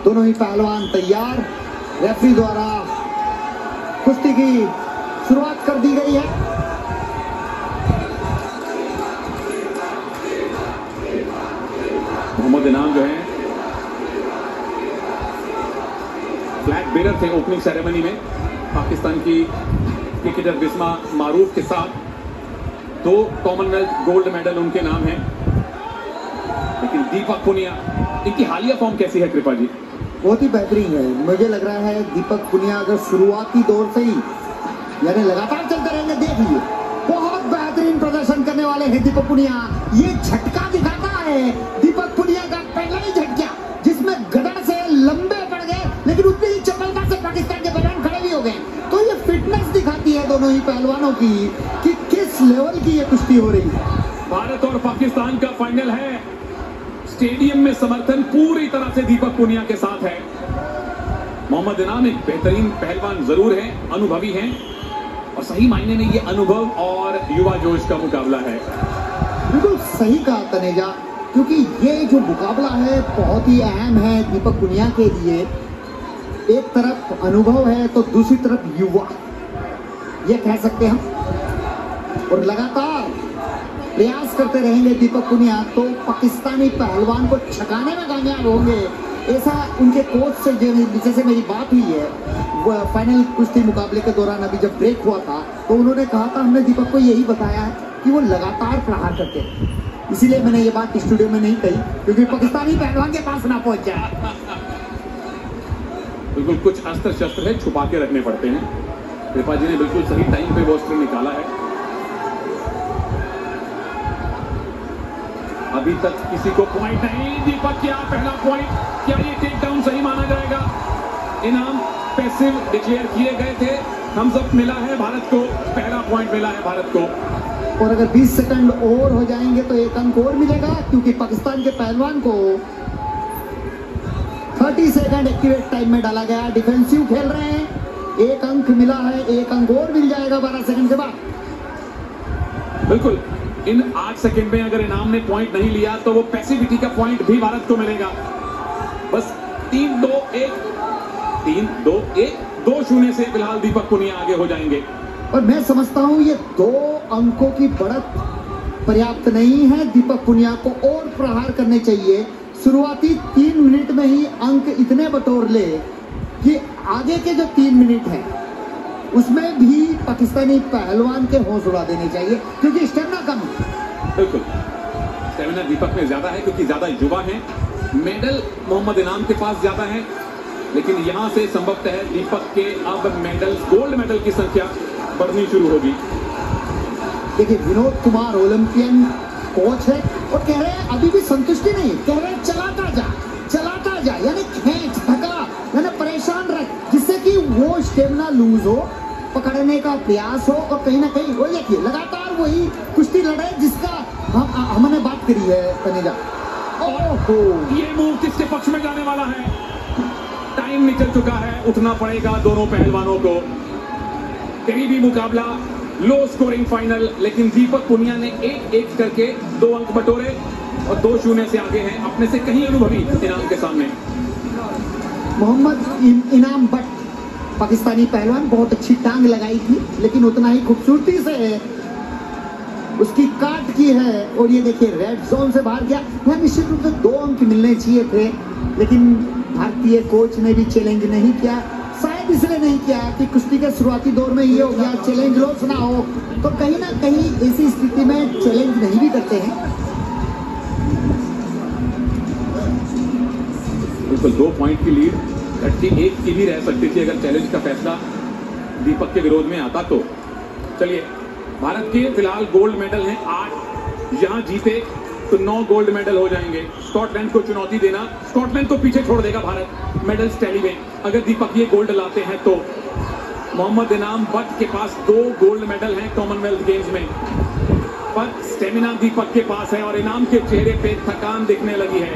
दोनों ही पहलवान तैयार। रेफरी द्वारा कुश्ती की शुरुआत कर दी गई है। मोहम्मद इनाम जो है फ्लैग बेरर थे ओपनिंग सेरेमनी में। पाकिस्तान की क्रिकेटर बिस्मा मारूफ के साथ 2 कॉमनवेल्थ गोल्ड मेडल उनके नाम हैं। लेकिन दीपक पुनिया, इनकी हालिया फॉर्म कैसी है कृपा जी? बहुत ही बेहतरीन है। मुझे लग रहा है दीपक पुनिया अगर शुरुआती दौर से ही यानी लगातार चलते रहेंगे, देख लीजिए बहुत बेहतरीन प्रदर्शन करने वाले हैं दीपक पुनिया। ये झटका दिखाता है दीपक पुनिया का पहला ही झटका, जिसमें गदर से लंबे पड़ गए लेकिन उतनी ही चपलता से पाकिस्तान के पहलवान खड़े भी हो गए। तो ये फिटनेस दिखाती है दोनों ही पहलवानों की कि किस लेवल की ये कुश्ती हो रही है। भारत और पाकिस्तान का फाइनल है। स्टेडियम में समर्थन पूरी तरह से दीपक पुनिया के साथ है। मोहम्मद इनाम एक बेहतरीन पहलवान जरूर है, अनुभवी हैं और सही मायने में ये अनुभव और युवा जोश का मुकाबला है। बिल्कुल सही कहा तनेजा, क्योंकि ये जो मुकाबला है बहुत ही अहम है दीपक पुनिया के लिए। एक तरफ अनुभव है तो दूसरी तरफ युवा, ये कह सकते हैं हम। और लगातार प्रयास करते रहेंगे दीपक पुनिया तो पाकिस्तानी पहलवान को छकाने में कामयाब होंगे, ऐसा उनके कोच से जैसे मेरी बात हुई है वो फाइनल कुश्ती मुकाबले के दौरान। अभी जब ब्रेक हुआ था तो उन्होंने कहा था हमने दीपक को यही बताया है कि वो लगातार प्रहार करते हैं। इसीलिए मैंने ये बात स्टूडियो में नहीं कही क्योंकि पाकिस्तानी पहलवान के पास ना पहुंच जाए। बिल्कुल कुछ अस्त्र शस्त्र है छुपा के रखने पड़ते हैं। कृपा जी ने बिल्कुल सही टाइम पे वो अस्त्र निकाला है। अभी तक किसी को पॉइंट नहीं। दीपक क्या पहला पॉइंट, क्या ये टेक डाउन सही माना जाएगा? इनाम पैसिव डिक्लेयर किए गए थे, थम्स अप मिला है भारत को, पहला पॉइंट मिला है भारत को। और अगर 20 सेकंड और हो जाएंगे तो 1 अंक और मिलेगा क्योंकि पाकिस्तान के पहलवान को 30 सेकंड एक्टिवेट टाइम में डाला गया। डिफेंसिव खेल रहे हैं, 1 अंक मिला है, 1 अंक और मिल जाएगा 12 सेकंड के बाद। बिल्कुल इन 8 सेकंड में अगर इनाम ने पॉइंट नहीं लिया तो वो पैसिविटी का पॉइंट भी भारत को मिलेगा। बस 3-2-1 2-0 से फिलहाल दीपक पुनिया आगे हो जाएंगे। और मैं समझता हूं ये 2 अंकों की बढ़त पर्याप्त नहीं है। दीपक पुनिया को और प्रहार करने चाहिए। शुरुआती 3 मिनट में ही अंक इतने बटोर ले कि आगे के जो 3 मिनट हैं उसमें भी पाकिस्तानी पहलवान के होश उड़ा देने चाहिए क्योंकि स्टेमिना कम है। बिल्कुल स्टेमिना दीपक में ज्यादा है क्योंकि ज्यादा युवा है। मेडल मोहम्मद इनाम के पास ज्यादा है, लेकिन यहां से संभवतः दीपक के अब मेडल, गोल्ड मेडल की संख्या बढ़नी शुरू होगी। देखिए विनोद कुमार ओलंपियन कोच है और कह रहे हैं अभी भी संतुष्टि नहीं, कह रहे हैं चलाता जा यानी खींच धका यानी परेशान रख, जिससे कि वो स्टेमिना लूज हो, पकड़ने का प्रयास हो और कहीं ना कहीं हो जाती है। लगातार वही कुश्ती लड़े जिसका हमने बात करी है तनेजा। ओहो ये मूव किसके पक्ष में जाने वाला है? टाइम निकल चुका है, उठना पड़ेगा दोनों पहलवानों को। करीबी मुकाबला, लो स्कोरिंग फाइनल, लेकिन दीपक पुनिया ने 1-1 करके 2 अंक बटोरे और 2-0 से आगे हैं, अपने से कहीं अनुभवी इनाम के सामने। मोहम्मद इनाम बट पाकिस्तानी पहलवान बहुत अच्छी टांग लगाई थी लेकिन उतना ही खूबसूरती से उसकी काट की है और ये देखिए रेड जोन से बाहर गया। यहाँ निश्चित रूप से 2 अंक मिलने चाहिए थे लेकिन भारतीय कोच ने भी चैलेंज नहीं किया। शायद इसलिए नहीं किया कि कुश्ती के शुरुआती दौर में ये हो गया चैलेंज लॉस ना हो, तो कहीं ना कहीं ऐसी स्थिति में चैलेंज नहीं भी करते हैं। बिल्कुल 2 पॉइंट की लीड 31 की भी रह सकती थी अगर चैलेंज का फैसला दीपक के विरोध में आता तो। चलिए भारत के फिलहाल गोल्ड मेडल हैं 8, यहां जीते तो 9 गोल्ड मेडल हो जाएंगे। स्कॉटलैंड को चुनौती देना, स्कॉटलैंड को पीछे छोड़ देगा भारत मेडल्स टैली में अगर दीपक ये गोल्ड लाते हैं तो। मोहम्मद इनाम बट के पास 2 गोल्ड मेडल हैं कॉमनवेल्थ गेम्स में, पर स्टेमिना दीपक के पास है और इनाम के चेहरे पे थकान दिखने लगी है।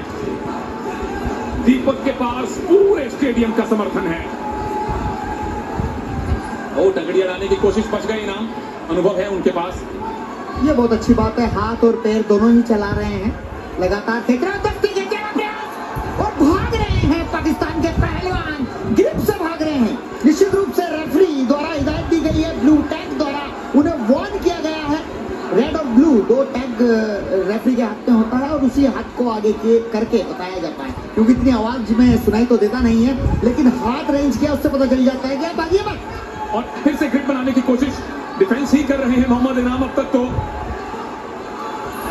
दीपक के पास पूरे स्टेडियम का समर्थन है। और टंगड़ी अड़ाने की कोशिश, बच गए इनाम, अनुभव है उनके पास। ये बहुत अच्छी बात है, हाथ और पैर दोनों ही चला रहे हैं, लगातार फेंक रहे हैं और भाग रहे हैं पाकिस्तान के रेफरी के हाथ में होता है और उसी हाथ को आगे करके बताया जाता है, क्योंकि इतनी आवाज में सुनाई तो देता नहीं है, लेकिन हाथ रेंज किया उससे पता चल जाता है कि अब आगे बात। और फिर से ग्रिप बनाने की कोशिश डिफेंस ही कर रहे हैं मोहम्मद इनाम। अब तक तो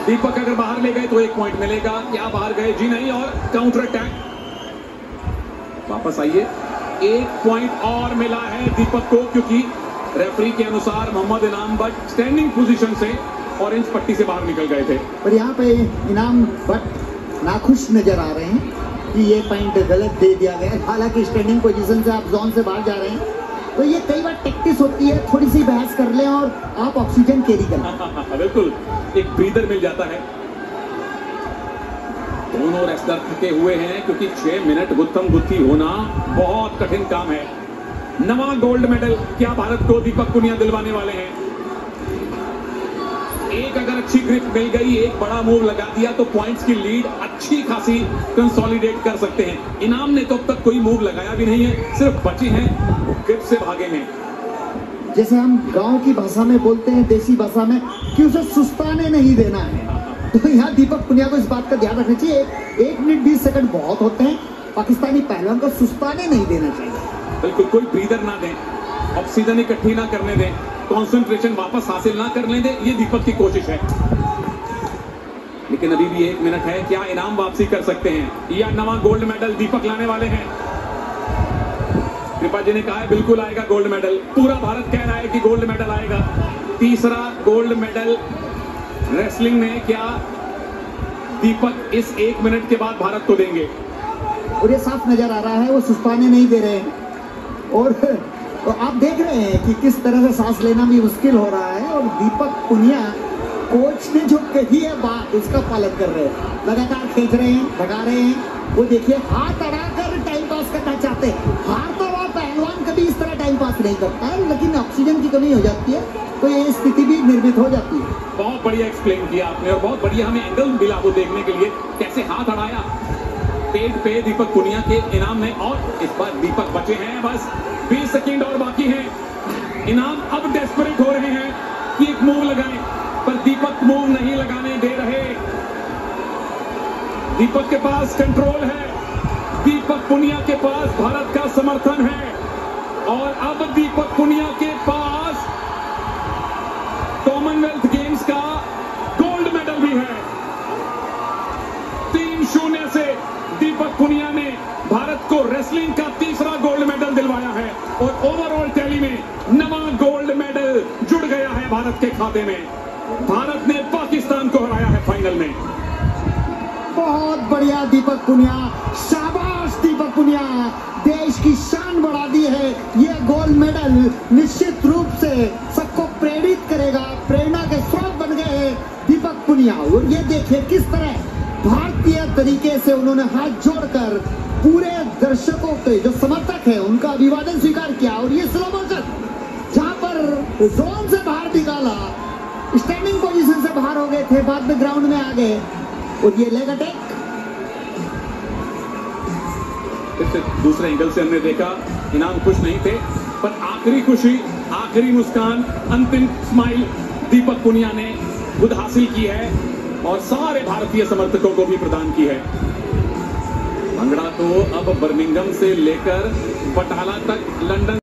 दीपक अगर बाहर ले गए तो 1 पॉइंट मिलेगा, क्या बाहर गए? जी नहीं। और काउंटर अटैक वापस आइए, 1 पॉइंट और मिला है दीपक को, क्योंकि रेफरी के अनुसार मोहम्मद इनाम बट स्टैंडिंग पोजीशन से ऑरेंज पट्टी से बाहर निकल गए थे। पर यहाँ पे इनाम बट नाखुश नजर आ रहे हैं कि ये पॉइंट गलत दे दिया गया। हालांकि स्टैंडिंग पोजीशन से आप जोन से बाहर जा रहे हैं, तो ये कई बार टैक्टिस होती है, थोड़ी सी बहस कर लें और आप ऑक्सीजन कैरी करें। बिल्कुल, एक ब्रीदर मिल जाता है। दोनों रेसलर थके हुए हैं, क्योंकि 6 मिनट गुत्थम गुत्थी होना बहुत कठिन काम है। नवा गोल्ड मेडल क्या भारत को दीपक पुनिया दिलवाने वाले हैं? एक अगर अच्छी ग्रिप मिल गई, एक बड़ा मूव लगा दिया, तो पॉइंट्स की लीड अच्छी खासी कंसोलिडेट कर सकते हैं। इनाम ने तो अब तक कोई मूव लगाया भी नहीं है, सिर्फ बचे हैं, ग्रिप से भागे हैं। जैसे हम गांव की भाषा में बोलते हैं, देसी भाषा में, कि उसे सुस्ताने नहीं देना है। तो यहाँ दीपक पुनिया को इस बात का ध्यान रखना चाहिए। 1 मिनट 20 सेकंड बहुत होते हैं, पाकिस्तानी पहलवान को सुस्ताने नहीं देना चाहिए। बिल्कुल, कोई ब्रीदर ना दें, ऑक्सीजन इकट्ठी ना करने दें, कंसंट्रेशन वापस हासिल ना करने दें, ये दीपक की कोशिश है। लेकिन अभी भी 1 मिनट है, क्या इनाम वापसी कर सकते हैं या नवा गोल्ड मेडल दीपक लाने वाले हैं? कृपा जी ने कहा है बिल्कुल आएगा गोल्ड मेडल, पूरा भारत कह रहा है कि गोल्ड मेडल आएगा। तीसरा गोल्ड मेडल रेसलिंग में क्या दीपक इस 1 मिनट के बाद भारत को देंगे? और ये साफ नजर आ रहा है वो सुस्ताने नहीं दे रहे हैं, और तो आप देख रहे हैं कि किस तरह से सांस लेना भी मुश्किल हो रहा है। और दीपक पुनिया कोच ने जो कही है बात, उसका पालन कर रहे हैं, लगातार खींच रहे हैं, भगा रहे हैं। वो देखिए, हाथ अड़ाकर टाइम पास करना चाहते हैं। हार तो वो पहलवान कभी इस तरह टाइम पास नहीं करता है, लेकिन ऑक्सीजन की कमी हो जाती है तो ये स्थिति भी निर्मित हो जाती है। बहुत बढ़िया एक्सप्लेन किया आपने, और बहुत बढ़िया हमें एंगल मिला वो देखने के लिए, कैसे हाथ अड़ाया पेट पे दीपक पुनिया के इनाम ने। और इस बार दीपक बचे हैं, बस 20 सेकंड और बाकी हैं। इनाम अब डेस्परेट हो रहे हैं कि एक मूव लगाएं, पर दीपक मूव नहीं लगाने दे रहे। दीपक के पास कंट्रोल है, दीपक पुनिया के पास भारत का समर्थन है, और अब दीपक पुनिया के पास कॉमनवेल्थ गेम्स का गोल्ड मेडल भी है। 3-0 से दीपक पुनिया ने भारत को रेसलिंग का तीसरा गोल्ड मेडल दिलवाया है, और ओवरऑल टैली में नवा गोल्ड मेडल जुड़ गया है भारत के खाते में। भारत ने पाकिस्तान को हराया है फाइनल में। बहुत बढ़िया दीपक पुनिया, शाबाश दीपक पुनिया, देश की शान बढ़ा दी है। ये गोल्ड मेडल निश्चित रूप से सबको प्रेरित करेगा, प्रेरणा के स्रोत बन गए हैं दीपक पुनिया। और ये देखिए किस तरह भारतीय तरीके से उन्होंने हाथ जोड़कर पूरे दर्शकों के जो समर्थक है उनका अभिवादन स्वीकार किया। और ये स्लो मोशन जहां पर जोन से बाहर निकाला, स्टैंडिंग पोजीशन से बाहर हो गए थे, बाद में ग्राउंड में आ गए। और ये लेग अटैक दूसरे एंगल से हमने देखा, इनाम खुश नहीं थे, पर आखिरी खुशी, आखिरी मुस्कान, अंतिम स्माइल दीपक पुनिया ने खुद हासिल की है, और सारे भारतीय समर्थकों को भी प्रदान की है। भंगड़ा तो अब बर्मिंघम से लेकर बटाला तक, लंदन